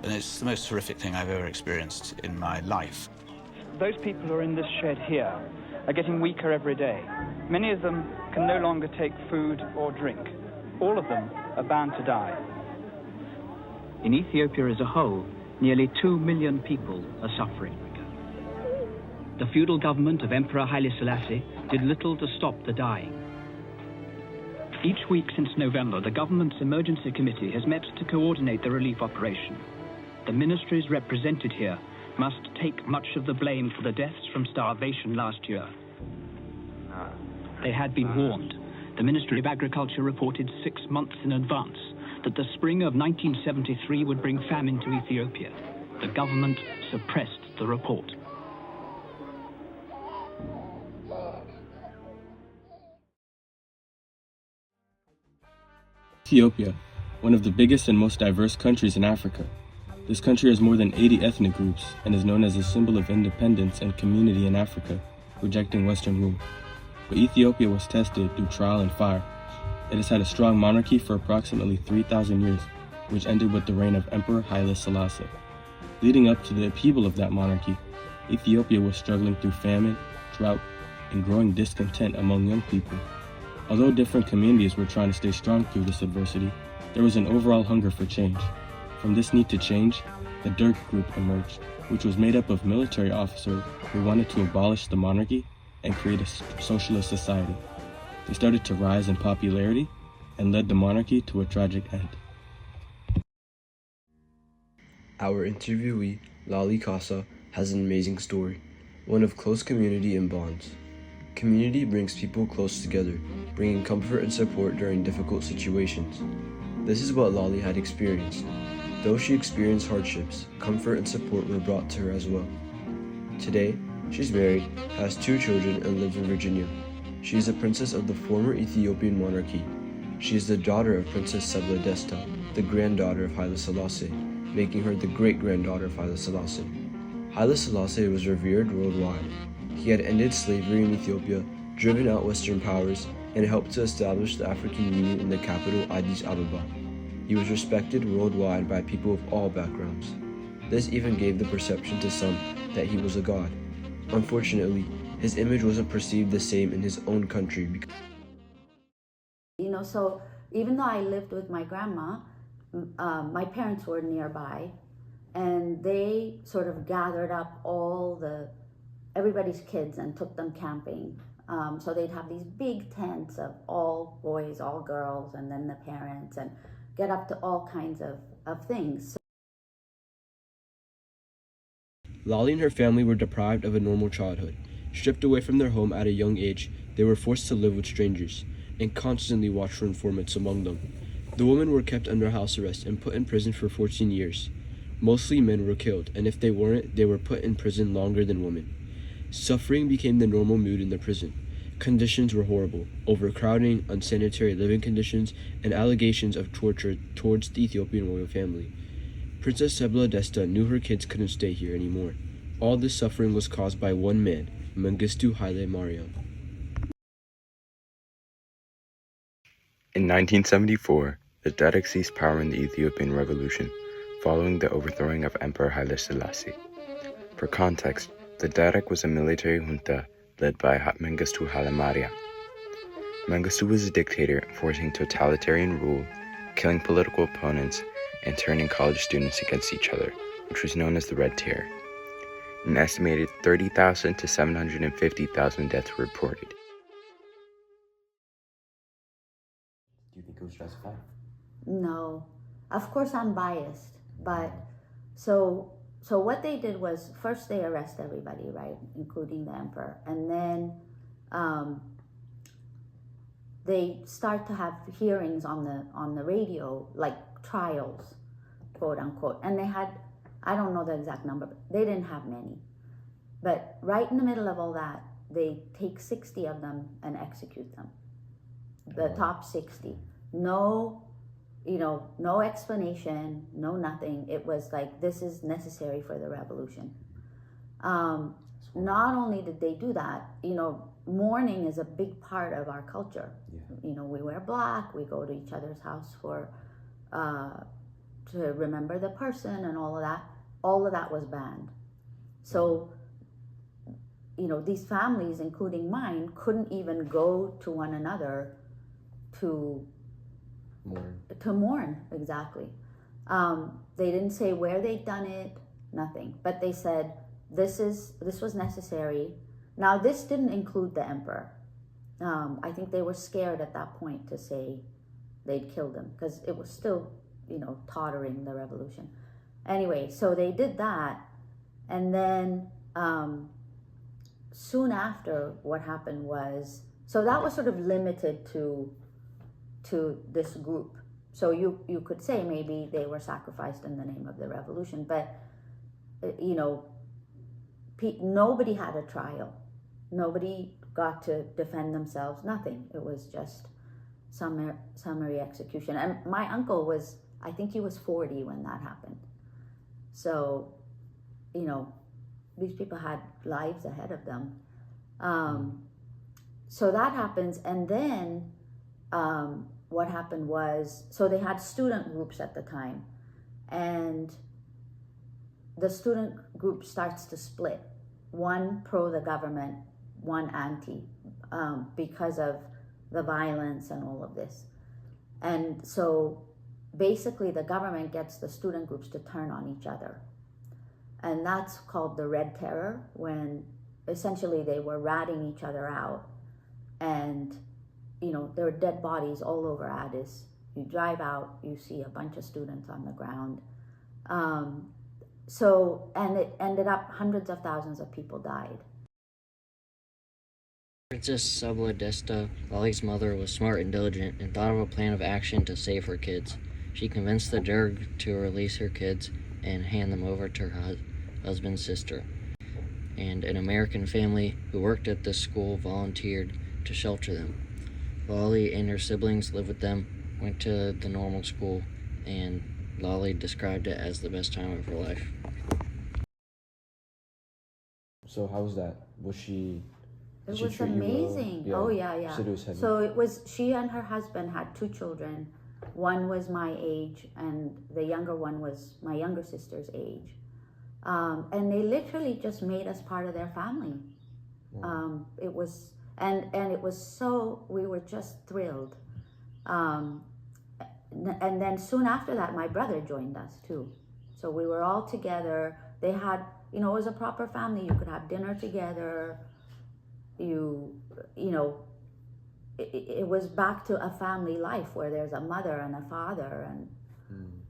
And it's the most horrific thing I've ever experienced in my life. Those people who are in this shed here are getting weaker every day. Many of them can no longer take food or drink. All of them are bound to die. In Ethiopia as a whole, nearly 2 million people are suffering. The feudal government of Emperor Haile Selassie did little to stop the dying. Each week since November, the government's emergency committee has met to coordinate the relief operation. The ministries represented here must take much of the blame for the deaths from starvation last year. They had been warned. The Ministry of Agriculture reported 6 months in advance that the spring of 1973 would bring famine to Ethiopia. The government suppressed the report. Ethiopia, one of the biggest and most diverse countries in Africa. This country has more than 80 ethnic groups and is known as a symbol of independence and community in Africa, rejecting Western rule. But Ethiopia was tested through trial and fire. It has had a strong monarchy for approximately 3,000 years, which ended with the reign of Emperor Haile Selassie. Leading up to the upheaval of that monarchy, Ethiopia was struggling through famine, drought, and growing discontent among young people. Although different communities were trying to stay strong through this adversity, there was an overall hunger for change. From this need to change, the Dirk Group emerged, which was made up of military officers who wanted to abolish the monarchy and create a socialist society. They started to rise in popularity and led the monarchy to a tragic end. Our interviewee, Lali Casa, has an amazing story, one of close community and bonds. Community brings people close together, bringing comfort and support during difficult situations. This is what Lali had experienced. Though she experienced hardships, comfort and support were brought to her as well. Today, she's married, has 2 children, and lives in Virginia. She is a princess of the former Ethiopian monarchy. She is the daughter of Princess Sebla Desta, the granddaughter of Haile Selassie, making her the great-granddaughter of Haile Selassie. Haile Selassie was revered worldwide. He had ended slavery in Ethiopia, driven out Western powers, and helped to establish the African Union in the capital Addis Ababa. He was respected worldwide by people of all backgrounds. This even gave the perception to some that he was a god. Unfortunately, his image wasn't perceived the same in his own country. So even though I lived with my grandma, my parents were nearby, and they sort of gathered up everybody's kids and took them camping. So they'd have these big tents of all boys, all girls, and then the parents, and get up to all kinds of things. Lali and her family were deprived of a normal childhood. Stripped away from their home at a young age, they were forced to live with strangers and constantly watch for informants among them. The women were kept under house arrest and put in prison for 14 years. Mostly men were killed, and if they weren't, they were put in prison longer than women. Suffering became the normal mood in the prison. Conditions were horrible: overcrowding, unsanitary living conditions, and allegations of torture towards the Ethiopian royal family. Princess Sebla Desta knew her kids couldn't stay here anymore. All this suffering was caused by one man, Mengistu Haile Mariam. In 1974, the Derg seized power in the Ethiopian Revolution, following the overthrowing of Emperor Haile Selassie. For context, the Derg was a military junta led by Mengistu Haile Mariam. Mengistu was a dictator enforcing totalitarian rule, killing political opponents, and turning college students against each other, which was known as the Red Terror. An estimated 30,000 to 750,000 deaths were reported. Do you think it was justified? No. Of course I'm biased, but so what they did was, first they arrest everybody, right, including the emperor, and then they start to have hearings on the radio, like trials, quote unquote, and they had, I don't know the exact number, but they didn't have many. But right in the middle of all that, they take 60 of them and execute them. The top 60. No explanation, no nothing. It was like, this is necessary for the revolution. Not only did they do that, mourning is a big part of our culture. Yeah. We wear black, we go to each other's house to remember the person and all of that was banned. So, you know, these families, including mine, couldn't even go to one another to mourn, exactly. They didn't say where they'd done it, nothing. But they said, this was necessary. Now, this didn't include the emperor. I think they were scared at that point to say they'd killed him, because it was still, you know, tottering, the revolution. Anyway, so they did that. And then soon after, what happened was, so that was sort of limited to this group. So you could say maybe they were sacrificed in the name of the revolution, but you know, nobody had a trial. Nobody got to defend themselves, nothing. It was just summary execution. And my uncle was, I think he was 40 when that happened. So, you know, these people had lives ahead of them. So that happens, and then what happened was, so they had student groups at the time, and the student group starts to split. One pro the government, one anti, because of the violence and all of this. And so basically the government gets the student groups to turn on each other. And that's called the Red Terror, when essentially they were ratting each other out. And, you know, there were dead bodies all over Addis. You drive out, you see a bunch of students on the ground. And it ended up hundreds of thousands of people died. Princess Sabla Desta, Lali's mother, was smart and diligent and thought of a plan of action to save her kids. She convinced the Derg to release her kids and hand them over to her husband's sister. And an American family who worked at this school volunteered to shelter them. Lali and her siblings lived with them, went to the normal school, and Lali described it as the best time of her life. So how was that? It was amazing. Well? Oh yeah. You said it was heavy. So it was, she and her husband had 2 children. One was my age, and the younger one was my younger sister's age. And they literally just made us part of their family. Wow. It was, and it was so, we were just thrilled. And then soon after that, my brother joined us too. So we were all together. They had, you know, it was a proper family. You could have dinner together. You know, it was back to a family life where there's a mother and a father. And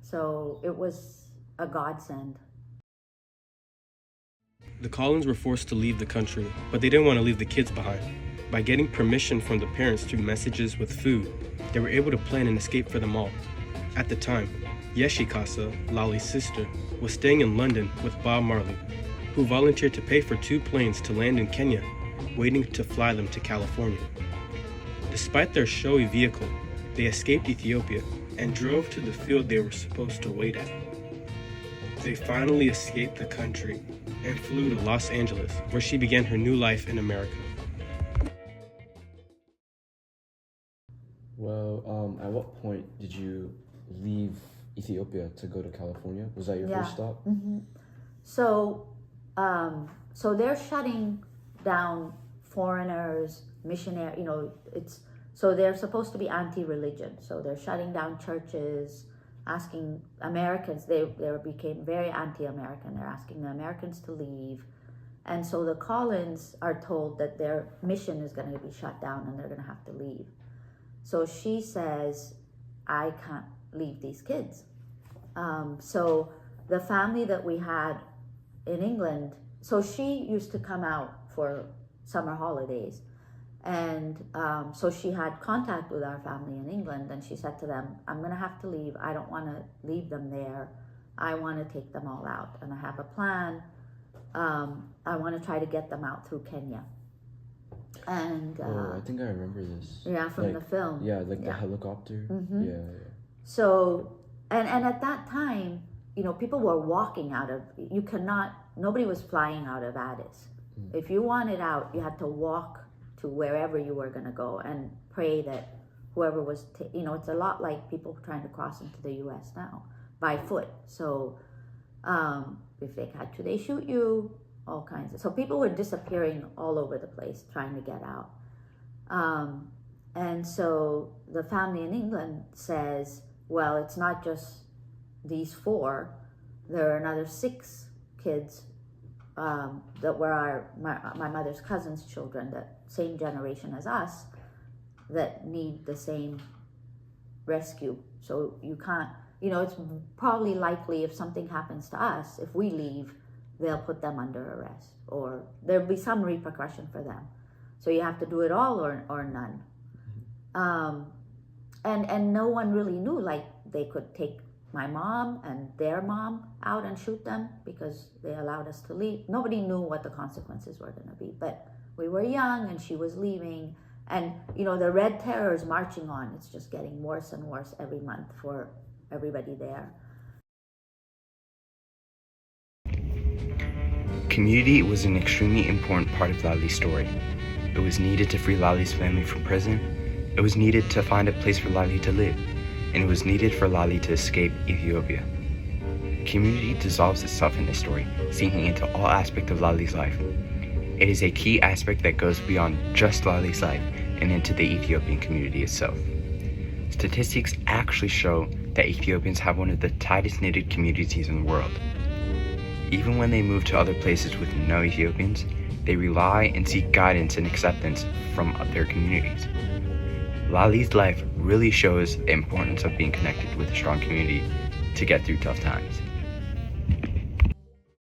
so it was a godsend. The Collins were forced to leave the country, but they didn't want to leave the kids behind. By getting permission from the parents through messages with food, they were able to plan an escape for them all. At the time, Yeshikasa, Lali's sister, was staying in London with Bob Marley, who volunteered to pay for 2 planes to land in Kenya, waiting to fly them to California. Despite their showy vehicle, they escaped Ethiopia and drove to the field they were supposed to wait at. They finally escaped the country and flew to Los Angeles, where she began her new life in America. Well, at what point did you leave Ethiopia to go to California? Was that your first stop? Mm-hmm. So they're shutting down foreigners, missionaries, you know, so they're supposed to be anti-religion. So they're shutting down churches, asking Americans, they became very anti-American. They're asking the Americans to leave. And so the Collins are told that their mission is going to be shut down and they're going to have to leave. So she says, I can't leave these kids. So the family that we had in England, so she used to come out for summer holidays. And so she had contact with our family in England, and she said to them, I'm going to have to leave. I don't want to leave them there. I want to take them all out, and I have a plan. I want to try to get them out through Kenya. And I think I remember this. Yeah, from the film. Yeah, like the helicopter. Mm-hmm. Yeah. So, and at that time, you know, people were walking out of, nobody was flying out of Addis. If you wanted out, you had to walk to wherever you were going to go and pray that whoever was, it's a lot like people trying to cross into the U.S. now. by foot. So if they catch you, they shoot you, all kinds of. So people were disappearing all over the place trying to get out. And so the family in England says, well, it's not just these 4. There are another 6 kids that were my mother's cousin's children, the same generation as us, that need the same rescue. So you can't, it's probably likely if something happens to us, if we leave, they'll put them under arrest, or there'll be some repercussion for them. So you have to do it all or none. And no one really knew, like they could take my mom and their mom out and shoot them because they allowed us to leave. Nobody knew what the consequences were going to be, but we were young and she was leaving, and the Red Terror is marching on. It's just getting worse and worse every month for everybody there. Community was an extremely important part of Lali's story. It was needed to free Lali's family from prison. It was needed to find a place for Lali to live. And it was needed for Lali to escape Ethiopia. Community dissolves itself in this story, sinking into all aspects of Lali's life. It is a key aspect that goes beyond just Lali's life and into the Ethiopian community itself. Statistics actually show that Ethiopians have one of the tightest knitted communities in the world. Even when they move to other places with no Ethiopians, they rely and seek guidance and acceptance from their communities. Lali's life really shows the importance of being connected with a strong community to get through tough times.